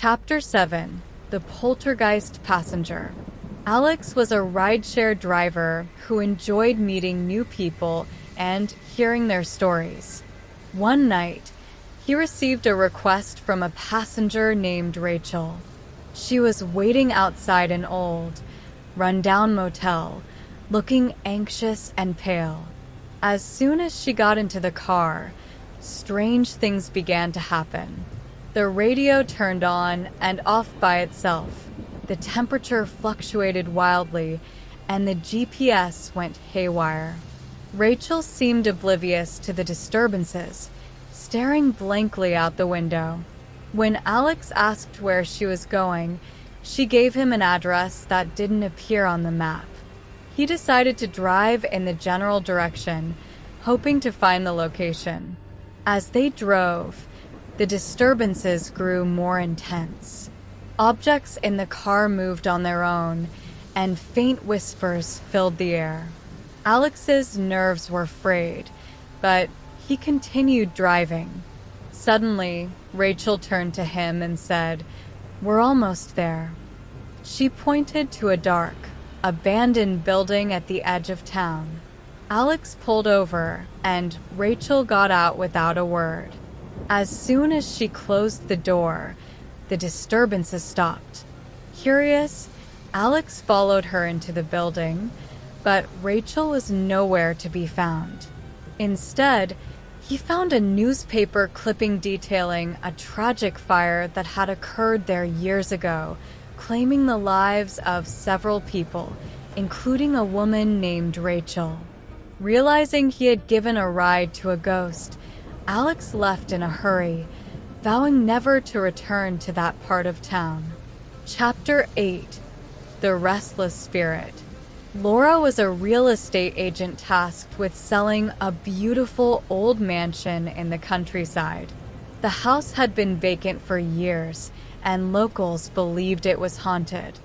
Chapter 7: The Poltergeist Passenger. Alex was a rideshare driver who enjoyed meeting new people and hearing their stories. One night, he received a request from a passenger named Rachel. She was waiting outside an old, run-down motel, looking anxious and pale. As soon as she got into the car, strange things began to happen. The radio turned on and off by itself. The temperature fluctuated wildly, and the GPS went haywire. Rachel seemed oblivious to the disturbances, staring blankly out the window. When Alex asked where she was going, she gave him an address that didn't appear on the map. He decided to drive in the general direction, hoping to find the location. As they drove, the disturbances grew more intense. Objects in the car moved on their own, and faint whispers filled the air. Alex's nerves were frayed, but he continued driving. Suddenly, Rachel turned to him and said, "We're almost there." She pointed to a dark, abandoned building at the edge of town. Alex pulled over, and Rachel got out without a word. As soon as she closed the door, the disturbances stopped. Curious, Alex followed her into the building, but Rachel was nowhere to be found. Instead, he found a newspaper clipping detailing a tragic fire that had occurred there years ago, claiming the lives of several people, including a woman named Rachel. Realizing he had given a ride to a ghost, Alex left in a hurry, vowing never to return to that part of town. Chapter 8: The Restless Spirit. Laura was a real estate agent tasked with selling a beautiful old mansion in the countryside. The house had been vacant for years, and locals believed it was haunted.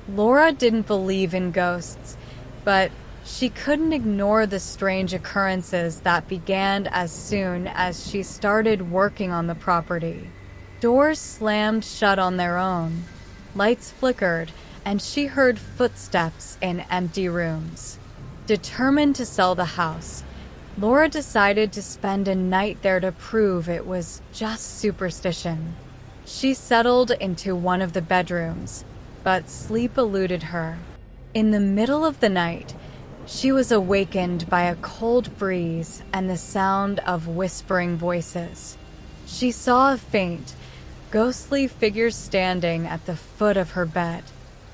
Laura didn't believe in ghosts, but she couldn't ignore the strange occurrences that began as soon as she started working on the property. Doors slammed shut on their own, lights flickered, and she heard footsteps in empty rooms. Determined to sell the house, Laura decided to spend a night there to prove it was just superstition. She settled into one of the bedrooms, but sleep eluded her. In the middle of the night, she was awakened by a cold breeze and the sound of whispering voices. She saw a faint, ghostly figure standing at the foot of her bed.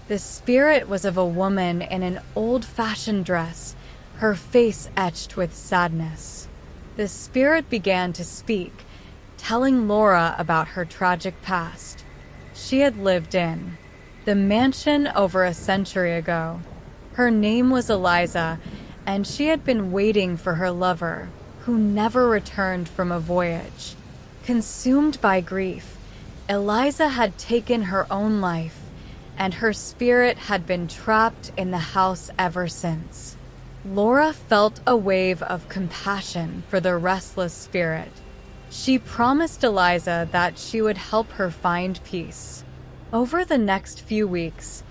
The spirit was of a woman in an old-fashioned dress, her face etched with sadness. The spirit began to speak, telling Laura about her tragic past. She had lived in the mansion over a century ago. Her name was Eliza, and she had been waiting for her lover, who never returned from a voyage. Consumed by grief, Eliza had taken her own life, and her spirit had been trapped in the house ever since. Laura felt a wave of compassion for the restless spirit. She promised Eliza that she would help her find peace. Over the next few weeks,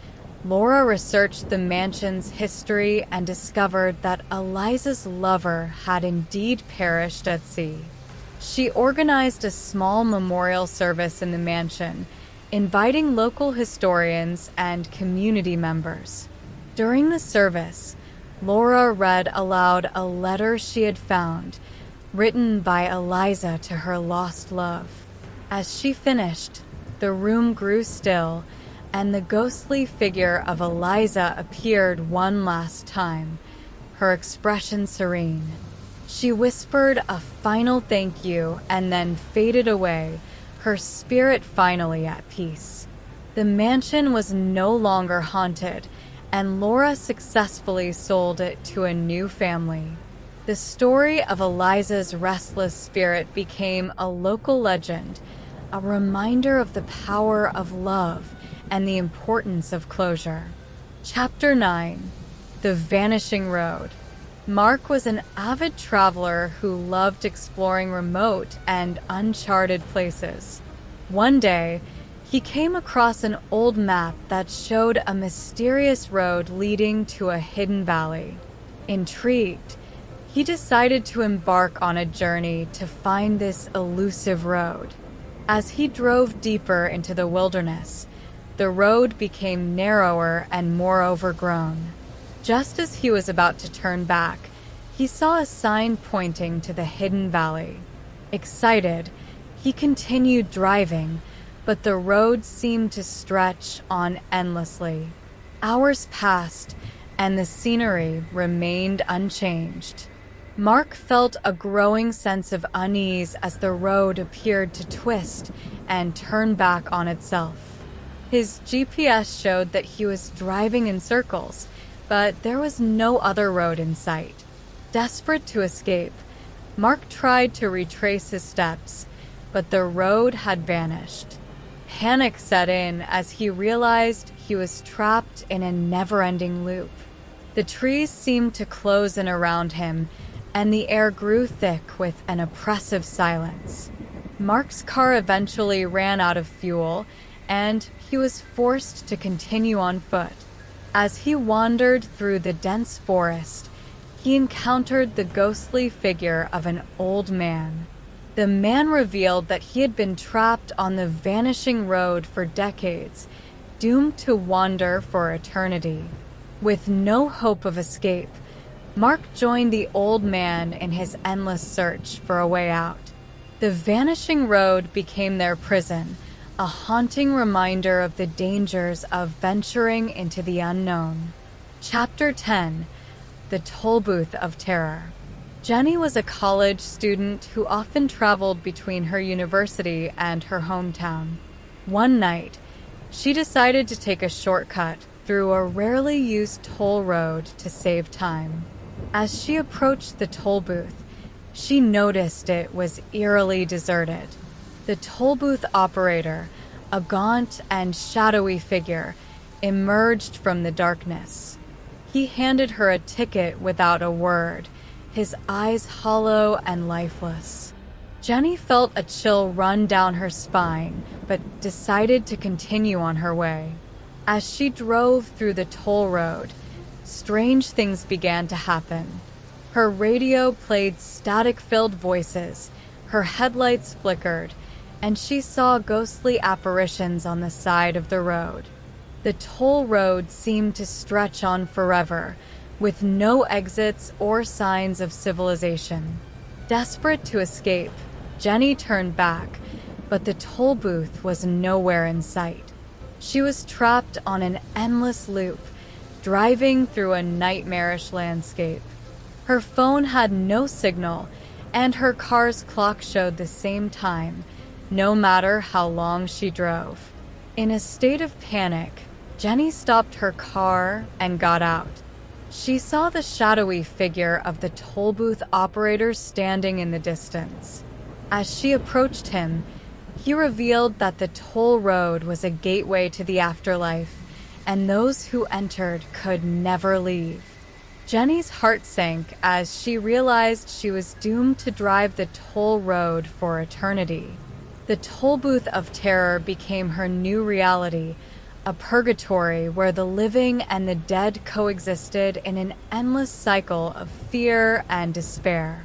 Laura researched the mansion's history and discovered that Eliza's lover had indeed perished at sea. She organized a small memorial service in the mansion, inviting local historians and community members. During the service, Laura read aloud a letter she had found, written by Eliza to her lost love. As she finished, the room grew still, and the ghostly figure of Eliza appeared one last time, her expression serene. She whispered a final thank you and then faded away, her spirit finally at peace. The mansion was no longer haunted, and Laura successfully sold it to a new family. The story of Eliza's restless spirit became a local legend, a reminder of the power of love and the importance of closure. Chapter 9: The Vanishing Road. Mark was an avid traveler who loved exploring remote and uncharted places. One day, He came across an old map that showed a mysterious road leading to a hidden valley. Intrigued, he decided to embark on a journey to find this elusive road. As he drove deeper into the wilderness, the road became narrower and more overgrown. Just as he was about to turn back, he saw a sign pointing to the hidden valley. Excited, he continued driving, but the road seemed to stretch on endlessly. Hours passed, and the scenery remained unchanged. Mark felt a growing sense of unease as the road appeared to twist and turn back on itself. His GPS showed that he was driving in circles, but there was no other road in sight. Desperate to escape, Mark tried to retrace his steps, but the road had vanished. Panic set in as he realized he was trapped in a never-ending loop. The trees seemed to close in around him, and the air grew thick with an oppressive silence. Mark's car eventually ran out of fuel, and he was forced to continue on foot. As he wandered through the dense forest, he encountered the ghostly figure of an old man. The man revealed that he had been trapped on the vanishing road for decades, doomed to wander for eternity. With no hope of escape, Mark joined the old man in his endless search for a way out. The vanishing road became their prison, a haunting reminder of the dangers of venturing into the unknown. Chapter 10: The Tollbooth of Terror. Jenny was a college student who often traveled between her university and her hometown. One night, she decided to take a shortcut through a rarely used toll road to save time. As she approached the toll booth, she noticed it was eerily deserted. The toll booth operator, a gaunt and shadowy figure, emerged from the darkness. He handed her a ticket without a word, his eyes hollow and lifeless. Jenny felt a chill run down her spine, but decided to continue on her way. As she drove through the toll road, strange things began to happen. Her radio played static-filled voices, her headlights flickered, and she saw ghostly apparitions on the side of the road. The toll road seemed to stretch on forever, with no exits or signs of civilization. Desperate to escape, Jenny turned back, but the toll booth was nowhere in sight. She was trapped on an endless loop, driving through a nightmarish landscape. Her phone had no signal, and her car's clock showed the same time, no matter how long she drove. In a state of panic, Jenny stopped her car and got out. She saw the shadowy figure of the toll booth operator standing in the distance. As she approached him, he revealed that the toll road was a gateway to the afterlife, and those who entered could never leave. Jenny's heart sank as she realized she was doomed to drive the toll road for eternity. The toll booth of terror became her new reality, a purgatory where the living and the dead coexisted in an endless cycle of fear and despair.